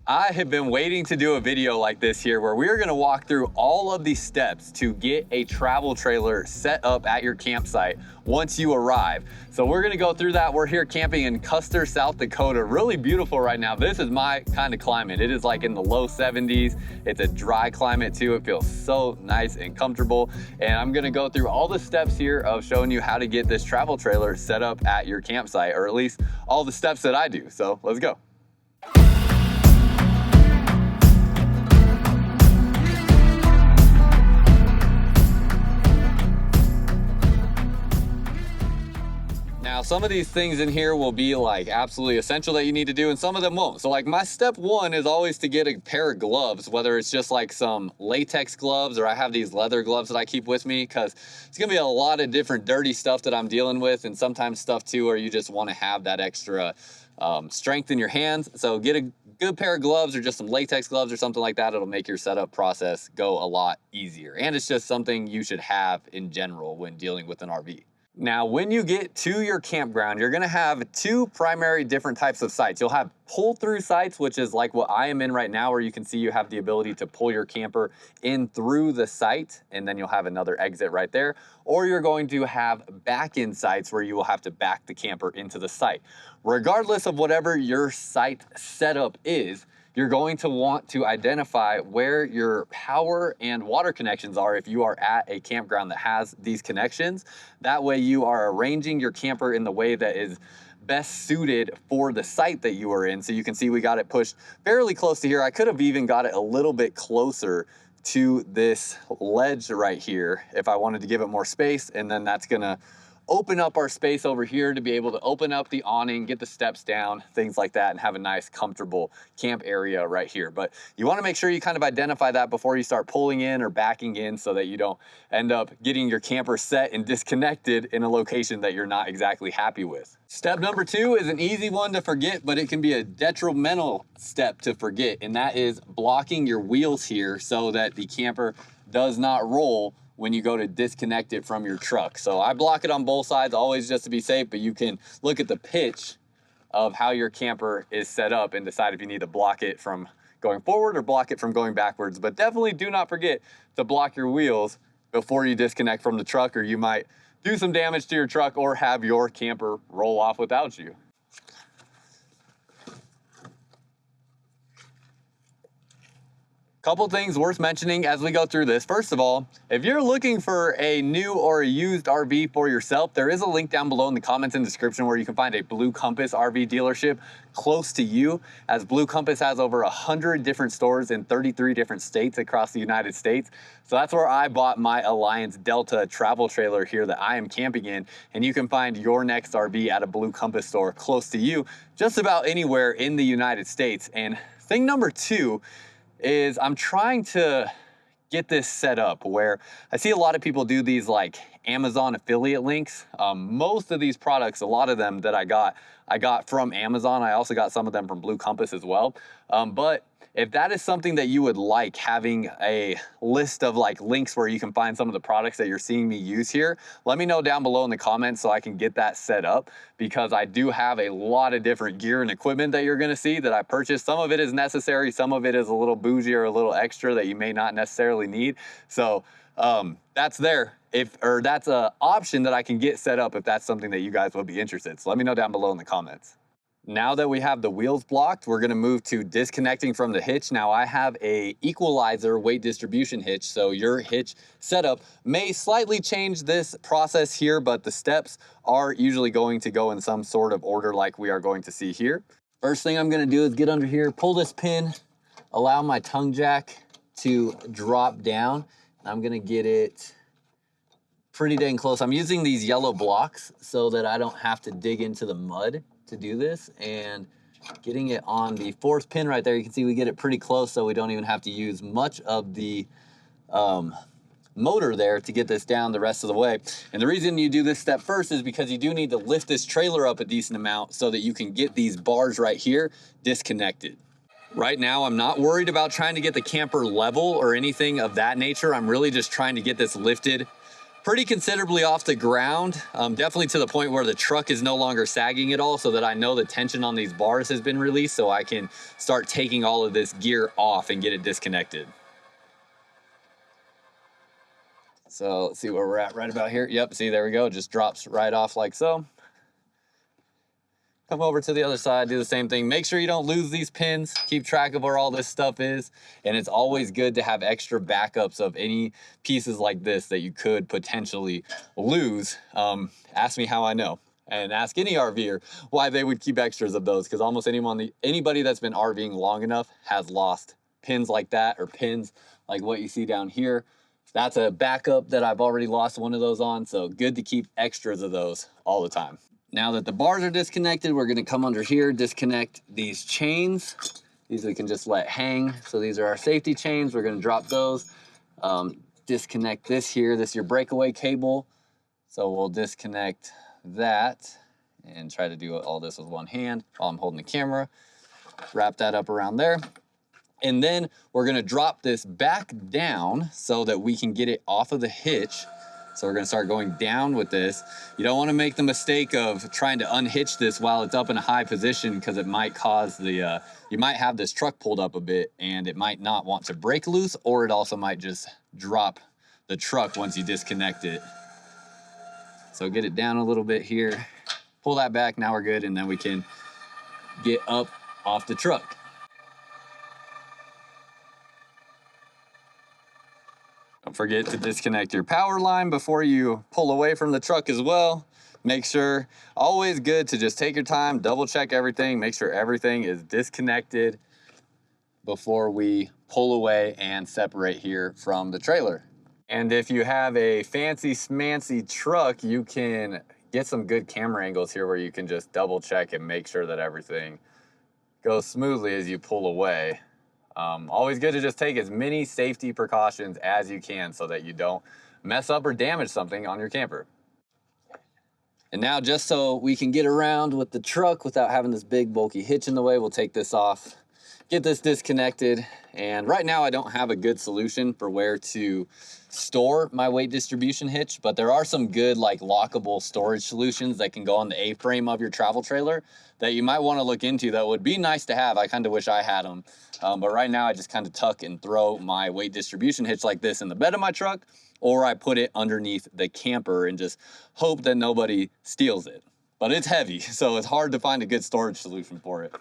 I have been waiting to do a video like this here where we're gonna walk through all of the steps to get a travel trailer set up at your campsite once you arrive. So we're gonna go through that. We're here camping in Custer, South Dakota. Really beautiful right now. This is my kind of climate. It is like in the low 70s. It's a dry climate too. It feels so nice and comfortable. And I'm gonna go through all the steps here of showing you how to get this travel trailer set up at your campsite, or at least all the steps that I do. So let's go. Now, some of these things in here will be like absolutely essential that you need to do, and some of them won't. So like my step one is always to get a pair of gloves, whether it's just like some latex gloves or I have these leather gloves that I keep with me, because it's gonna be a lot of different dirty stuff that I'm dealing with, and sometimes stuff too where you just want to have that extra strength in your hands. So get a good pair of gloves or just some latex gloves or something like that. It'll make your setup process go a lot easier. And it's just something you should have in general when dealing with an RV. Now, when you get to your campground, you're gonna have two primary different types of sites. You'll have pull-through sites, which is like what I am in right now, where you can see you have the ability to pull your camper in through the site, and then you'll have another exit right there. Or you're going to have back-in sites where you will have to back the camper into the site. Regardless of whatever your site setup is, you're going to want to identify where your power and water connections are if you are at a campground that has these connections. That way you are arranging your camper in the way that is best suited for the site that you are in. So you can see we got it pushed fairly close to here. I could have even got it a little bit closer to this ledge right here if I wanted to give it more space, and then that's gonna open up our space over here to be able to open up the awning, get the steps down, things like that, and have a nice comfortable camp area right here. But you want to make sure you kind of identify that before you start pulling in or backing in, so that you don't end up getting your camper set and disconnected in a location that you're not exactly happy with. Step number two is an easy one to forget, but it can be a detrimental step to forget, and that is blocking your wheels here so that the camper does not roll when you go to disconnect it from your truck. So I block it on both sides, always just to be safe, but you can look at the pitch of how your camper is set up and decide if you need to block it from going forward or block it from going backwards. But definitely do not forget to block your wheels before you disconnect from the truck, or you might do some damage to your truck or have your camper roll off without you. Couple things worth mentioning as we go through this. First of all, if you're looking for a new or a used RV for yourself, there is a link down below in the comments and description where you can find a Blue Compass RV dealership close to you, as Blue Compass has over 100 different stores in 33 different states across the United States. So that's where I bought my Alliance Delta travel trailer here that I am camping in, and you can find your next RV at a Blue Compass store close to you, just about anywhere in the United States. And thing number two is I'm trying to get this set up where I see a lot of people do these like Amazon affiliate links. Most of these products, a lot of them that I got from Amazon. I also got some of them from Blue Compass as well. But if that is something that you would like, having a list of like links where you can find some of the products that you're seeing me use here, let me know down below in the comments so I can get that set up, because I do have a lot of different gear and equipment that you're gonna see that I purchased. Some of it is necessary, some of it is a little bougie or a little extra that you may not necessarily need. So that's there, that's an option that I can get set up if that's something that you guys would be interested. So let me know down below in the comments. Now that we have the wheels blocked, we're gonna move to disconnecting from the hitch. Now I have a equalizer weight distribution hitch, so your hitch setup may slightly change this process here, but the steps are usually going to go in some sort of order like we are going to see here. First thing I'm gonna do is get under here, pull this pin, allow my tongue jack to drop down. I'm gonna get it pretty dang close. I'm using these yellow blocks so that I don't have to dig into the mud to do this, and getting it on the fourth pin right there. You can see we get it pretty close, so we don't even have to use much of the motor there to get this down the rest of the way. And the reason you do this step first is because you do need to lift this trailer up a decent amount so that you can get these bars right here disconnected. Right now, I'm not worried about trying to get the camper level or anything of that nature. I'm really just trying to get this lifted pretty considerably off the ground, definitely to the point where the truck is no longer sagging at all, so that I know the tension on these bars has been released, so I can start taking all of this gear off and get it disconnected. So let's see where we're at right about here. Yep, see, there we go. It just drops right off like so. Come over to the other side, do the same thing. Make sure you don't lose these pins. Keep track of where all this stuff is. And it's always good to have extra backups of any pieces like this that you could potentially lose. Ask me how I know. And ask any RVer why they would keep extras of those, because almost anybody that's been RVing long enough has lost pins like that, or pins like what you see down here. That's a backup that I've already lost one of those on, so good to keep extras of those all the time. Now that the bars are disconnected, we're gonna come under here, disconnect these chains. These we can just let hang. So these are our safety chains. We're gonna drop those. Disconnect this here. This is your breakaway cable. So we'll disconnect that and try to do all this with one hand while I'm holding the camera. Wrap that up around there. And then we're gonna drop this back down so that we can get it off of the hitch. So we're gonna start going down with this. You don't wanna make the mistake of trying to unhitch this while it's up in a high position, because it might cause the, you might have this truck pulled up a bit and it might not want to break loose, or it also might just drop the truck once you disconnect it. So get it down a little bit here, pull that back, now we're good, and then we can get up off the truck. Don't forget to disconnect your power line before you pull away from the truck as well. Make sure, always good to just take your time, double check everything, make sure everything is disconnected before we pull away and separate here from the trailer. And if you have a fancy smancy truck, you can get some good camera angles here where you can just double check and make sure that everything goes smoothly as you pull away. Always good to just take as many safety precautions as you can so that you don't mess up or damage something on your camper. And now, just so we can get around with the truck without having this big bulky hitch in the way, we'll take this off, get this disconnected. And right now I don't have a good solution for where to store my weight distribution hitch, but there are some good like lockable storage solutions that can go on the A-frame of your travel trailer that you might want to look into. That would be nice to have. I kind of wish I had them. But right now I just kind of tuck and throw my weight distribution hitch like this in the bed of my truck, or I put it underneath the camper and just hope that nobody steals it. But it's heavy, so it's hard to find a good storage solution for it.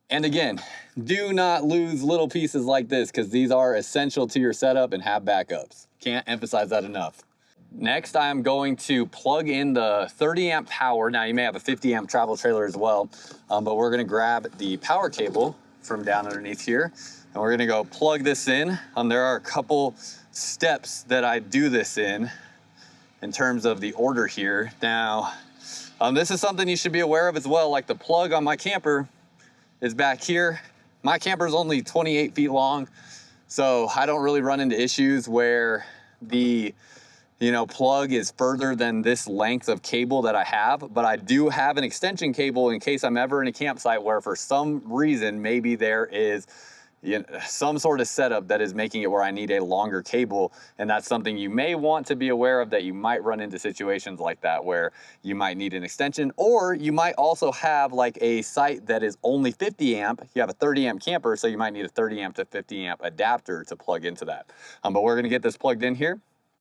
And again, do not lose little pieces like this, because these are essential to your setup, and have backups. Can't emphasize that enough. Next, I'm going to plug in the 30 amp power. Now you may have a 50 amp travel trailer as well, but we're gonna grab the power cable from down underneath here, and we're gonna go plug this in. There are a couple steps that I do this in terms of the order here. Now, this is something you should be aware of as well. Like the plug on my camper is back here. My camper is only 28 feet long, so I don't really run into issues where the plug is further than this length of cable that I have. But I do have an extension cable in case I'm ever in a campsite where for some reason maybe there is some sort of setup that is making it where I need a longer cable. And that's something you may want to be aware of, that you might run into situations like that where you might need an extension, or you might also have like a site that is only 50 amp. You have a 30 amp camper, so you might need a 30 amp to 50 amp adapter to plug into that. But we're gonna get this plugged in here.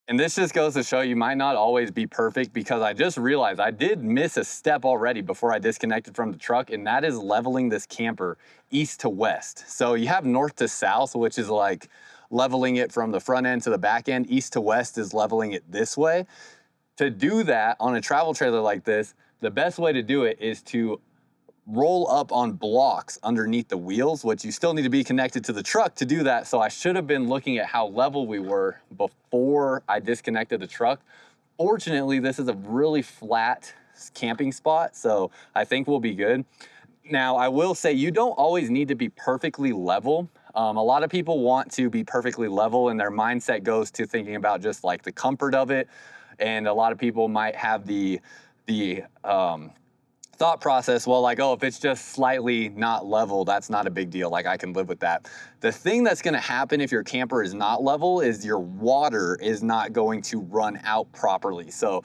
And this just goes to show you might not always be perfect, because I just realized I did miss a step already before I disconnected from the truck, and that is leveling this camper east to west. So you have north to south, which is like leveling it from the front end to the back end. East to west is leveling it this way. To do that on a travel trailer like this, the best way to do it is to roll up on blocks underneath the wheels, which you still need to be connected to the truck to do that. So I should have been looking at how level we were before I disconnected the truck. Fortunately, this is a really flat camping spot, so I think we'll be good. Now, I will say you don't always need to be perfectly level. A lot of people want to be perfectly level, and their mindset goes to thinking about just like the comfort of it. And a lot of people might have the thought process, well, like, oh, if it's just slightly not level, that's not a big deal. Like, I can live with that. The thing that's going to happen if your camper is not level is your water is not going to run out properly. So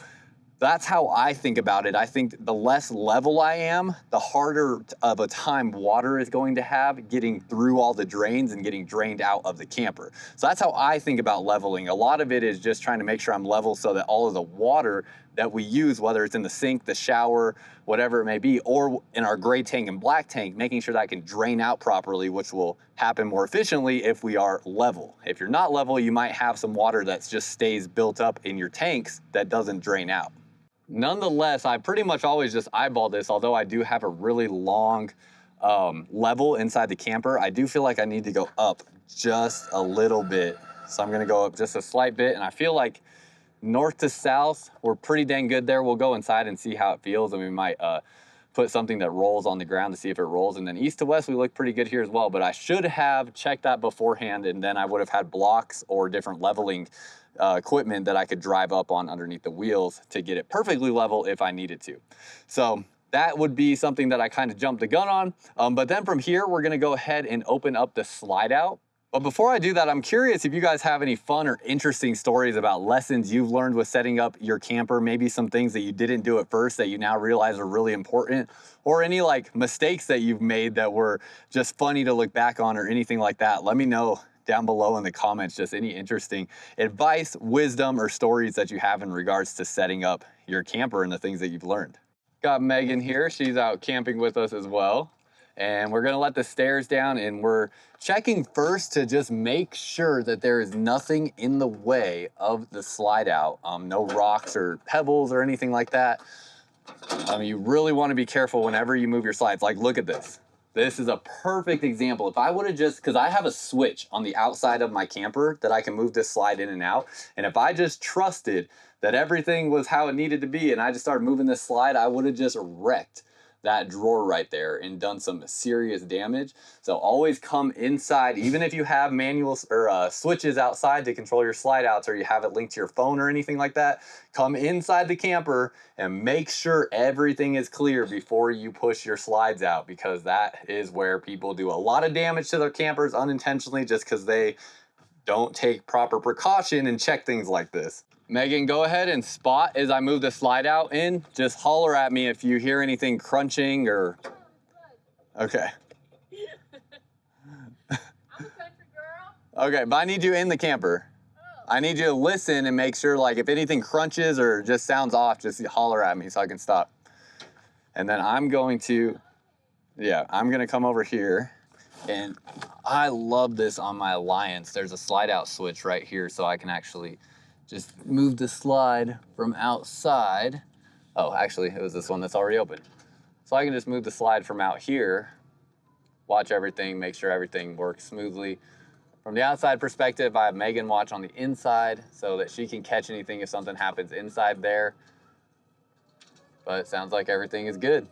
that's how I think about it. I think the less level I am, the harder of a time water is going to have getting through all the drains and getting drained out of the camper. So that's how I think about leveling. A lot of it is just trying to make sure I'm level so that all of the water that we use, whether it's in the sink, the shower, whatever it may be, or in our gray tank and black tank, making sure that can drain out properly, which will happen more efficiently if we are level. If you're not level, you might have some water that just stays built up in your tanks that doesn't drain out. Nonetheless, I pretty much always just eyeball this, although I do have a really long level inside the camper. I do feel like I need to go up just a little bit. So I'm gonna go up just a slight bit, and I feel like north to south, we're pretty dang good there. We'll go inside and see how it feels, and we might put something that rolls on the ground to see if it rolls. And then east to west, we look pretty good here as well, but I should have checked that beforehand, and then I would have had blocks or different leveling equipment that I could drive up on underneath the wheels to get it perfectly level if I needed to. So that would be something that I kind of jumped the gun on. But then from here, we're gonna go ahead and open up the slide out. But before I do that, I'm curious if you guys have any fun or interesting stories about lessons you've learned with setting up your camper, maybe some things that you didn't do at first that you now realize are really important, or any like mistakes that you've made that were just funny to look back on or anything like that. Let me know down below in the comments, just any interesting advice, wisdom, or stories that you have in regards to setting up your camper and the things that you've learned. Got Megan here, she's out camping with us as well. And we're gonna let the stairs down, and we're checking first to just make sure that there is nothing in the way of the slide out. No rocks or pebbles or anything like that. You really wanna be careful whenever you move your slides. Like, look at this. This is a perfect example. If I would have just, because I have a switch on the outside of my camper that I can move this slide in and out. And if I just trusted that everything was how it needed to be and I just started moving this slide, I would have just wrecked that drawer right there and done some serious damage. So always come inside, even if you have manuals or switches outside to control your slide outs, or you have it linked to your phone or anything like that, come inside the camper and make sure everything is clear before you push your slides out, because that is where people do a lot of damage to their campers unintentionally just because they don't take proper precaution and check things like this. Megan, go ahead and spot as I move the slide out in. Just holler at me if you hear anything crunching or... Okay. I'm a country girl. Okay, but I need you in the camper. I need you to listen and make sure, like, if anything crunches or just sounds off, just holler at me so I can stop. And then I'm going to, I'm gonna come over here. And I love this on my Alliance. There's a slide out switch right here, so I can actually just move the slide from outside. Oh, actually, it was this one that's already open. So I can just move the slide from out here, watch everything, make sure everything works smoothly. From the outside perspective, I have Megan watch on the inside so that she can catch anything if something happens inside there. But it sounds like everything is good.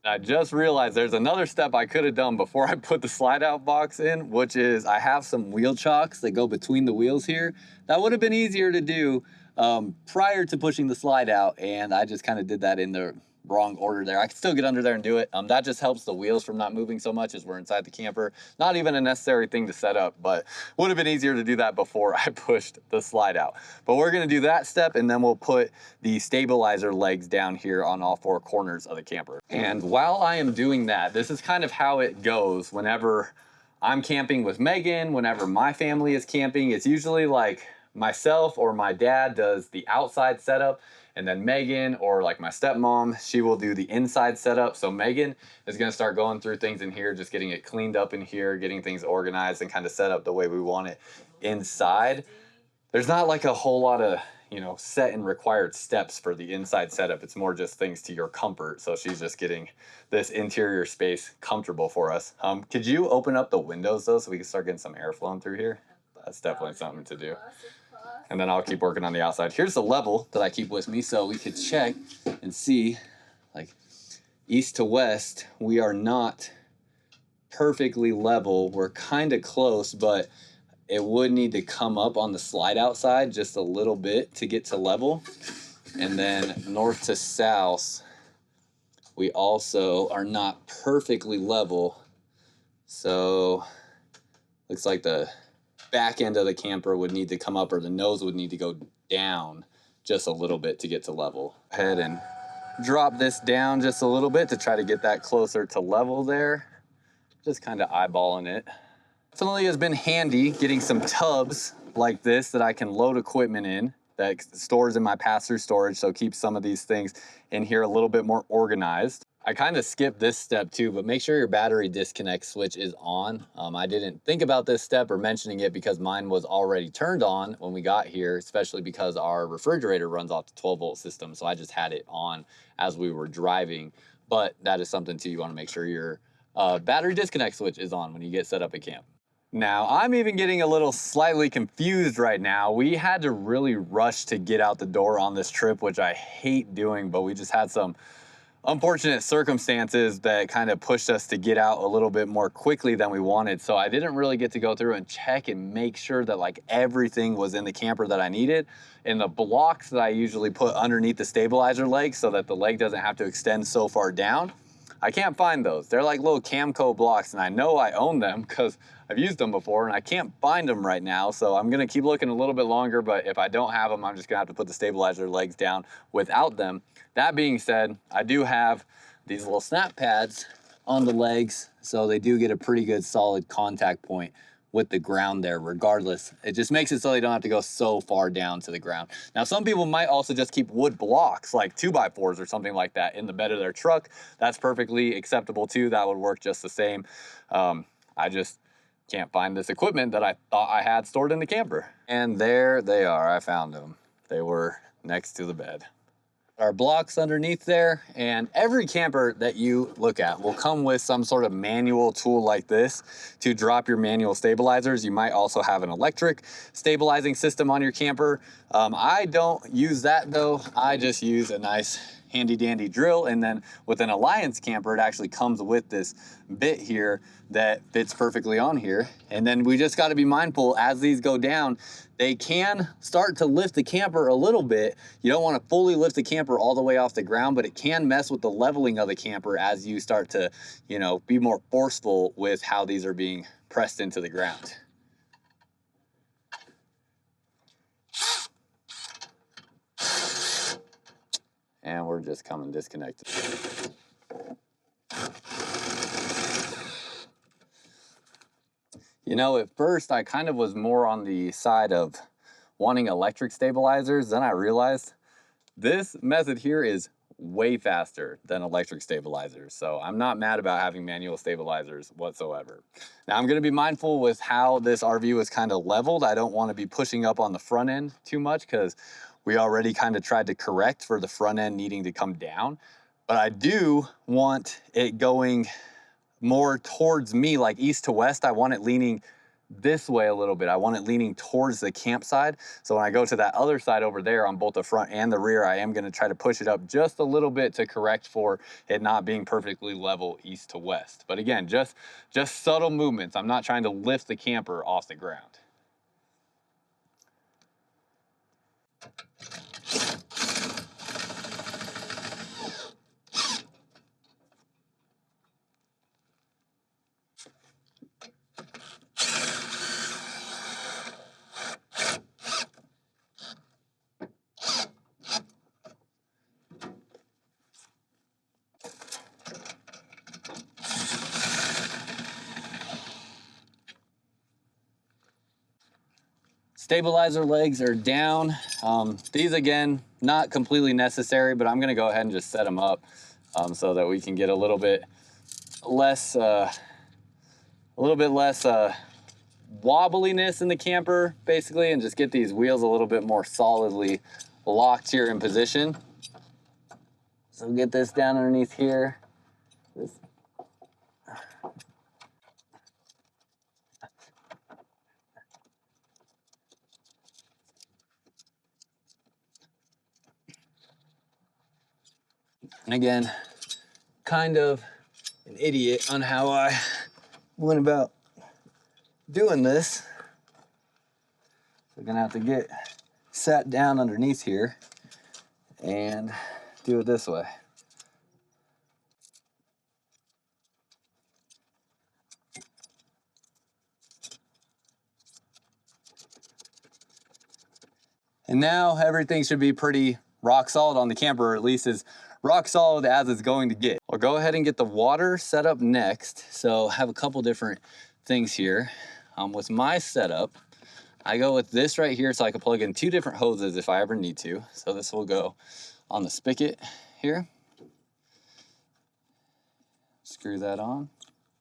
I just realized there's another step I could have done before I put the slide out box in, which is I have some wheel chocks that go between the wheels here. That would have been easier to do prior to pushing the slide out, and I just kind of did that in the wrong order there. I can still get under there and do it. That just helps the wheels from not moving so much as we're inside the camper. Not even a necessary thing to set up, but would have been easier to do that before I pushed the slide out. But we're gonna do that step, and then we'll put the stabilizer legs down here on all four corners of the camper. And while I am doing that, this is kind of how it goes whenever I'm camping with Megan, whenever my family is camping. It's usually like myself or my dad does the outside setup, and then Megan or like my stepmom, she will do the inside setup. So Megan is gonna start going through things in here, just getting it cleaned up in here, getting things organized and kind of set up the way we want it inside. There's not like a whole lot of, set and required steps for the inside setup. It's more just things to your comfort. So she's just getting this interior space comfortable for us. Could you open up the windows though, so we can start getting some air flowing through here? That's definitely something to do. And then I'll keep working on the outside. Here's the level that I keep with me, so we could check and see, like, east to west, we are not perfectly level. We're kind of close, but it would need to come up on the slide out side just a little bit to get to level. And then north to south, we also are not perfectly level. So looks like the back end of the camper would need to come up, or the nose would need to go down just a little bit to get to level. Go ahead and drop this down just a little bit to try to get that closer to level there. Just kind of eyeballing it. Definitely has been handy getting some tubs like this that I can load equipment in, that stores in my pass-through storage, so keep some of these things in here a little bit more organized. I kind of skipped this step too, but make sure your battery disconnect switch is on. I didn't think about this step or mentioning it because mine was already turned on when we got here, especially because our refrigerator runs off the 12-volt system, so I just had it on as we were driving. But that is something too, you want to make sure your battery disconnect switch is on when you get set up at camp. Now, I'm even getting a little slightly confused right now. We had to really rush to get out the door on this trip, which I hate doing, but we just had some unfortunate circumstances that kind of pushed us to get out a little bit more quickly than we wanted. So I didn't really get to go through and check and make sure that like everything was in the camper that I needed. And the blocks that I usually put underneath the stabilizer leg so that the leg doesn't have to extend so far down, I can't find those. They're like little Camco blocks, and I know I own them because I've used them before, and I can't find them right now. So I'm gonna keep looking a little bit longer, but if I don't have them, I'm just gonna have to put the stabilizer legs down without them. That being said, I do have these little snap pads on the legs, so they do get a pretty good solid contact point with the ground there regardless. It just makes it so they don't have to go so far down to the ground. Now, some people might also just keep wood blocks, like 2x4s or something like that, in the bed of their truck. That's perfectly acceptable too. That would work just the same. I just can't find this equipment that I thought I had stored in the camper. And there they are, I found them. They were next to the bed. Our blocks underneath there, and every camper that you look at will come with some sort of manual tool like this to drop your manual stabilizers. You might also have an electric stabilizing system on your camper. I don't use that though. I just use a nice handy dandy drill, and then with an Alliance camper, it actually comes with this bit here that fits perfectly on here. And then we just got to be mindful as these go down, they can start to lift the camper a little bit. You don't want to fully lift the camper all the way off the ground, but it can mess with the leveling of the camper as you start to, you know, be more forceful with how these are being pressed into the ground. And we're just coming disconnected. You know, at first I kind of was more on the side of wanting electric stabilizers. Then I realized this method here is way faster than electric stabilizers. So I'm not mad about having manual stabilizers whatsoever. Now I'm gonna be mindful with how this RV was kind of leveled. I don't wanna be pushing up on the front end too much because we already kind of tried to correct for the front end needing to come down. But I do want it going more towards me, like east to west. I want it leaning this way a little bit. I want it leaning towards the campsite. So when I go to that other side over there on both the front and the rear, I am gonna try to push it up just a little bit to correct for it not being perfectly level east to west. But again, just subtle movements. I'm not trying to lift the camper off the ground. Stabilizer legs are down. These again, not completely necessary, but I'm gonna go ahead and just set them up so that we can get a little bit less wobbliness in the camper, basically, and just get these wheels a little bit more solidly locked here in position. So get this down underneath here. And again, kind of an idiot on how I went about doing this. We're gonna have to get sat down underneath here and do it this way. And now everything should be pretty rock solid on the camper, or at least as rock solid as it's going to get. I'll go ahead and get the water set up next. So I have a couple different things here. With my setup, I go with this right here so I can plug in 2 different hoses if I ever need to. So this will go on the spigot here. Screw that on.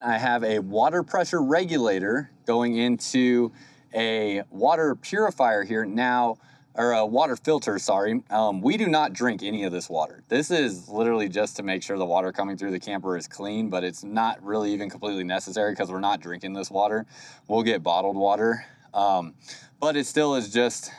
I have a water pressure regulator going into a water purifier here now, or a water filter, sorry. We do not drink any of this water. This is literally just to make sure the water coming through the camper is clean, but it's not really even completely necessary because we're not drinking this water. We'll get bottled water. But it still is just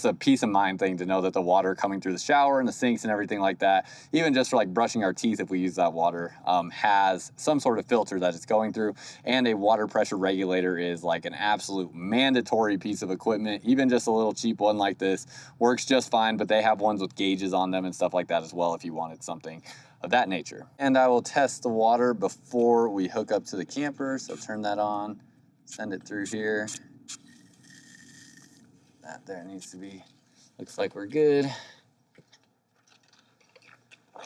a peace of mind thing to know that the water coming through the shower and the sinks and everything like that, even just for like brushing our teeth if we use that water, has some sort of filter that it's going through. And a water pressure regulator is like an absolute mandatory piece of equipment. Even just a little cheap one like this works just fine, but they have ones with gauges on them and stuff like that as well if you wanted something of that nature. And I will test the water before we hook up to the camper. So turn that on, send it through here. That there needs to be, looks like we're good.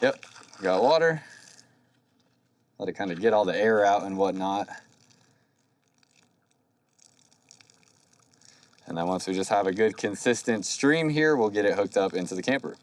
Yep, got water. Let it kind of get all the air out and whatnot. And then once we just have a good consistent stream here, we'll get it hooked up into the camper.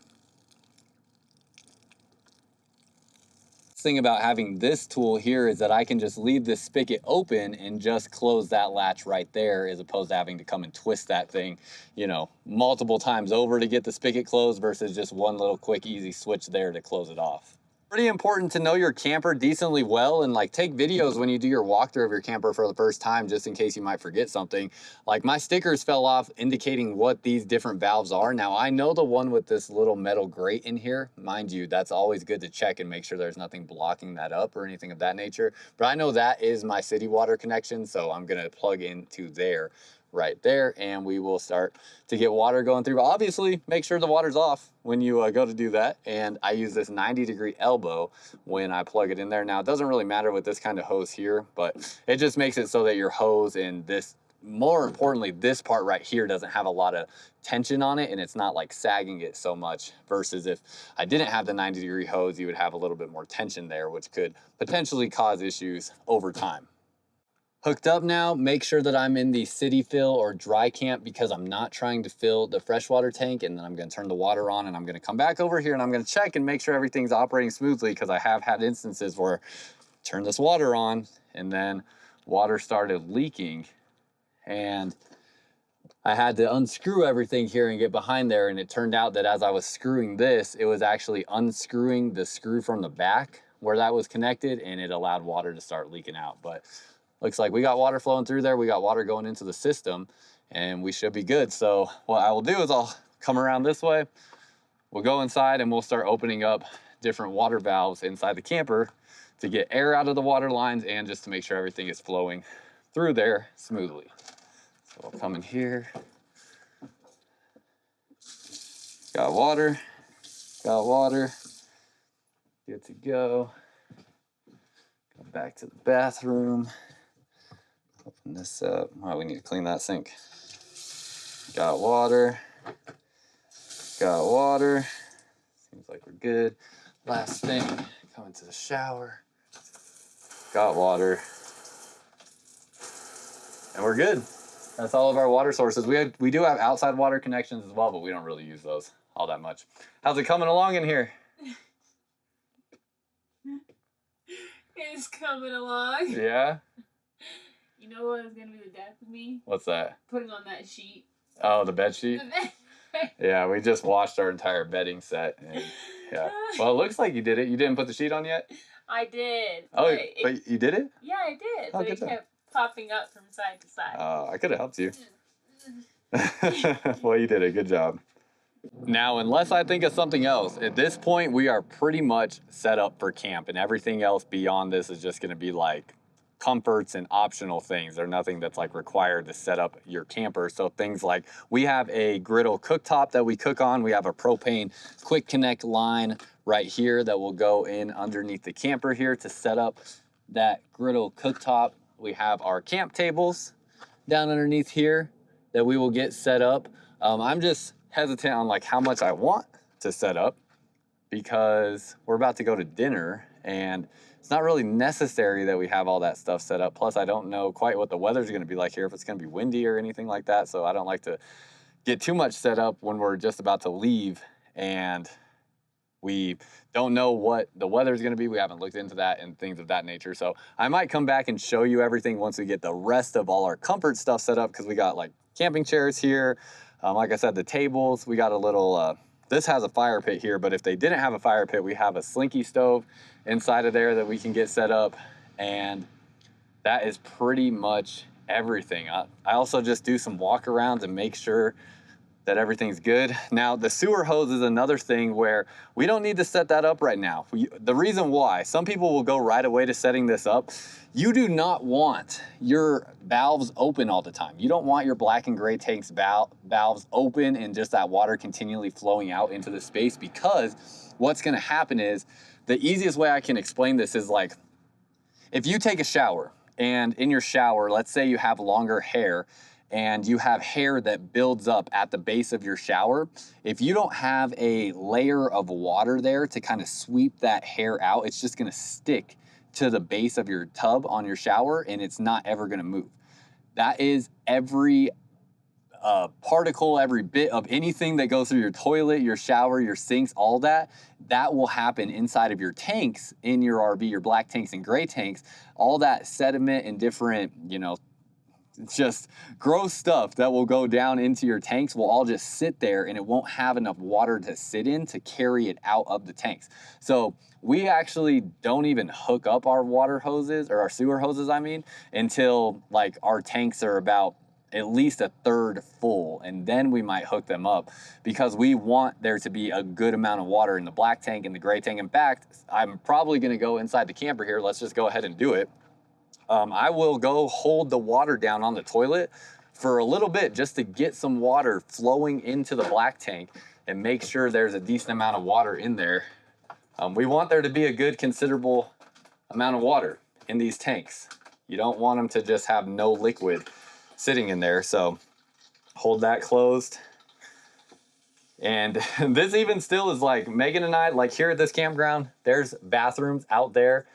Thing about having this tool here is that I can just leave this spigot open and just close that latch right there, as opposed to having to come and twist that thing, you know, multiple times over to get the spigot closed versus just one little quick easy switch there to close it off. Pretty important to know your camper decently well and like take videos when you do your walkthrough of your camper for the first time, just in case you might forget something. Like my stickers fell off indicating what these different valves are. Now I know the one with this little metal grate in here, mind you, that's always good to check and make sure there's nothing blocking that up or anything of that nature. But I know that is my city water connection, so I'm gonna plug into there right there, and we will start to get water going through. But obviously, make sure the water's off when you go to do that. And I use this 90-degree elbow when I plug it in there. Now, it doesn't really matter with this kind of hose here, but it just makes it so that your hose and this, more importantly, this part right here doesn't have a lot of tension on it, and it's not like sagging it so much, versus if I didn't have the 90-degree hose, you would have a little bit more tension there, which could potentially cause issues over time. Hooked up now, make sure that I'm in the city fill or dry camp because I'm not trying to fill the freshwater tank, and then I'm gonna turn the water on and I'm gonna come back over here and I'm gonna check and make sure everything's operating smoothly, because I have had instances where turn this water on and then water started leaking and I had to unscrew everything here and get behind there, and it turned out that as I was screwing this, it was actually unscrewing the screw from the back where that was connected, and it allowed water to start leaking out. But looks like we got water flowing through there. We got water going into the system, and we should be good. So what I will do is I'll come around this way. We'll go inside and we'll start opening up different water valves inside the camper to get air out of the water lines and just to make sure everything is flowing through there smoothly. So I'll come in here. Got water. Good to go. Go back to the bathroom. Open this up. Oh, we need to clean that sink. Got water. Seems like we're good. Last thing, coming to the shower. Got water. And we're good. That's all of our water sources. We do have outside water connections as well, but we don't really use those all that much. How's it coming along in here? It's coming along. Yeah? You know what is gonna be the death of me? What's that? Putting on that sheet. Oh, the bed sheet? Yeah, we just washed our entire bedding set. And yeah. Well, it looks like you did it. You didn't put the sheet on yet? I did. Oh, but you did it? Yeah, I did. Oh, but good it job. kept popping up from side to side. I could have helped you. Well, you did it. Good job. Now, unless I think of something else, at this point, we are pretty much set up for camp, and everything else beyond this is just going to be like comforts and optional things. They're nothing that's like required to set up your camper. So things like we have a griddle cooktop that we cook on. We have a propane quick connect line right here that will go in underneath the camper here to set up that griddle cooktop. We have our camp tables down underneath here that we will get set up. I'm just hesitant on like how much I want to set up because we're about to go to dinner and it's not really necessary that we have all that stuff set up. Plus, I don't know quite what the weather's going to be like here, if it's going to be windy or anything like that. So I don't like to get too much set up when we're just about to leave and we don't know what the weather's going to be. We haven't looked into that and things of that nature. So I might come back and show you everything once we get the rest of all our comfort stuff set up, because we got like camping chairs here. Like I said, the tables, we got a little, this has a fire pit here, but if they didn't have a fire pit, we have a slinky stove inside of there that we can get set up. And that is pretty much everything. I also just do some walk arounds and make sure that everything's good. Now, the sewer hose is another thing where we don't need to set that up right now. The reason why, some people will go right away to setting this up. You do not want your valves open all the time. You don't want your black and gray tanks valves open and just that water continually flowing out into the space, because what's gonna happen is, the easiest way I can explain this is like, if you take a shower and in your shower, let's say you have longer hair and you have hair that builds up at the base of your shower, if you don't have a layer of water there to kind of sweep that hair out, it's just gonna stick to the base of your tub on your shower and it's not ever gonna move. That is every particle, every bit of anything that goes through your toilet, your shower, your sinks, all that will happen inside of your tanks in your RV, your black tanks and gray tanks. All that sediment and different, just gross stuff that will go down into your tanks will all just sit there and it won't have enough water to sit in to carry it out of the tanks. So we actually don't even hook up our water hoses, or our sewer hoses, I mean, until like our tanks are about at least a third full, and then we might hook them up, because we want there to be a good amount of water in the black tank and the gray tank. In fact, I'm probably gonna go inside the camper here. Let's just go ahead and do it. I will go hold the water down on the toilet for a little bit just to get some water flowing into the black tank and make sure there's a decent amount of water in there. We want there to be a good considerable amount of water in these tanks. You don't want them to just have no liquid sitting in there. So hold that closed. And this even still is like Megan and I, like here at this campground, there's bathrooms out there.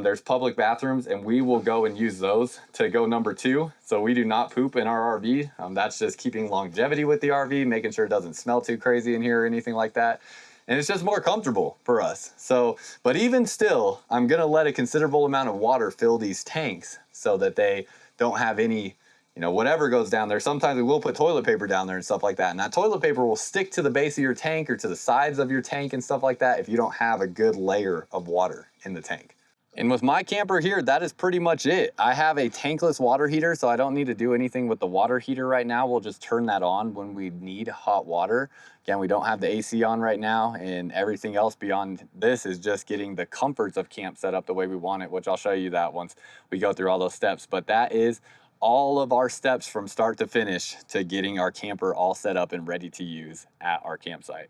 There's public bathrooms and we will go and use those to go number 2. So we do not poop in our RV. That's just keeping longevity with the RV, making sure it doesn't smell too crazy in here or anything like that. And it's just more comfortable for us. So, but even still, I'm gonna let a considerable amount of water fill these tanks so that they don't have any, whatever goes down there. Sometimes we will put toilet paper down there and stuff like that. And that toilet paper will stick to the base of your tank or to the sides of your tank and stuff like that if you don't have a good layer of water in the tank. And with my camper here, that is pretty much it. I have a tankless water heater, so I don't need to do anything with the water heater right now. We'll just turn that on when we need hot water. Again, we don't have the AC on right now, and everything else beyond this is just getting the comforts of camp set up the way we want it, which I'll show you that once we go through all those steps. But that is all of our steps from start to finish to getting our camper all set up and ready to use at our campsite.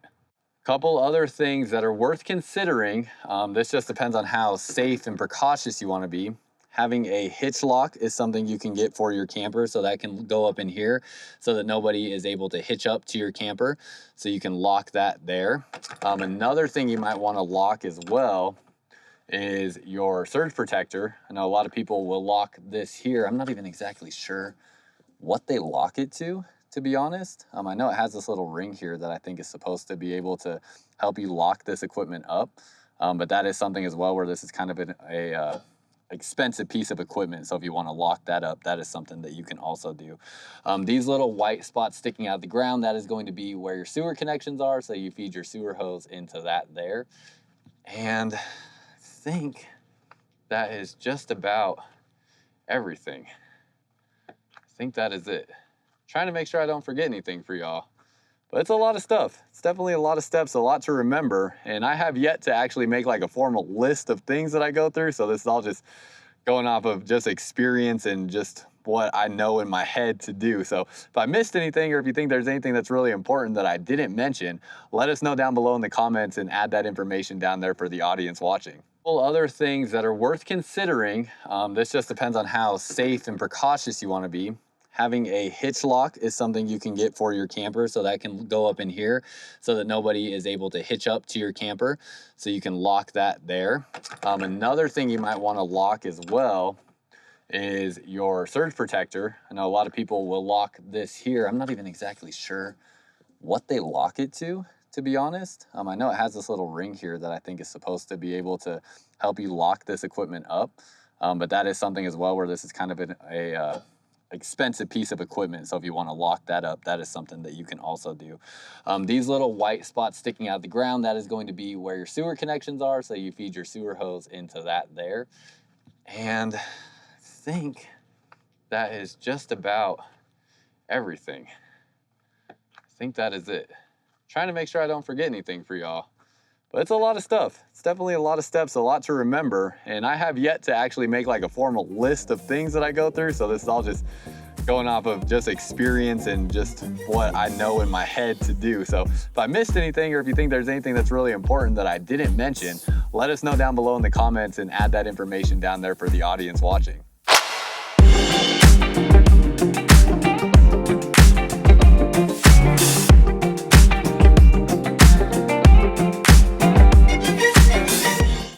Couple other things that are worth considering. This just depends on how safe and precautious you want to be. Having a hitch lock is something you can get for your camper, so that can go up in here so that nobody is able to hitch up to your camper. So you can lock that there. Another thing you might want to lock as well is your surge protector. I know a lot of people will lock this here. I'm not even exactly sure what they lock it to be honest. I know it has this little ring here that I think is supposed to be able to help you lock this equipment up. But that is something as well where this is kind of a expensive piece of equipment. So if you want to lock that up, that is something that you can also do. These little white spots sticking out of the ground, that is going to be where your sewer connections are. So you feed your sewer hose into that there. And I think that is just about everything. I think that is it. Trying to make sure I don't forget anything for y'all. But it's a lot of stuff. It's definitely a lot of steps, a lot to remember. And I have yet to actually make like a formal list of things that I go through. So this is all just going off of just experience and just what I know in my head to do. So if I missed anything, or if you think there's anything that's really important that I didn't mention, let us know down below in the comments and add that information down there for the audience watching. Other things that are worth considering, this just depends on how safe and precautious you want to be. Having a hitch lock is something you can get for your camper, so that can go up in here so that nobody is able to hitch up to your camper. So you can lock that there. Another thing you might want to lock as well is your surge protector. I know a lot of people will lock this here. I'm not even exactly sure what they lock it to be honest. I know it has this little ring here that I think is supposed to be able to help you lock this equipment up. But that is something as well where this is kind of a expensive piece of equipment. So if you want to lock that up, that is something that you can also do. These little white spots sticking out of the ground, that is going to be where your sewer connections are. So you feed your sewer hose into that there. And I think that is just about everything. I think that is it. Trying to make sure I don't forget anything for y'all. But it's a lot of stuff. It's definitely a lot of steps, a lot to remember. And I have yet to actually make like a formal list of things that I go through. So this is all just going off of just experience and just what I know in my head to do. So if I missed anything, or if you think there's anything that's really important that I didn't mention, let us know down below in the comments and add that information down there for the audience watching.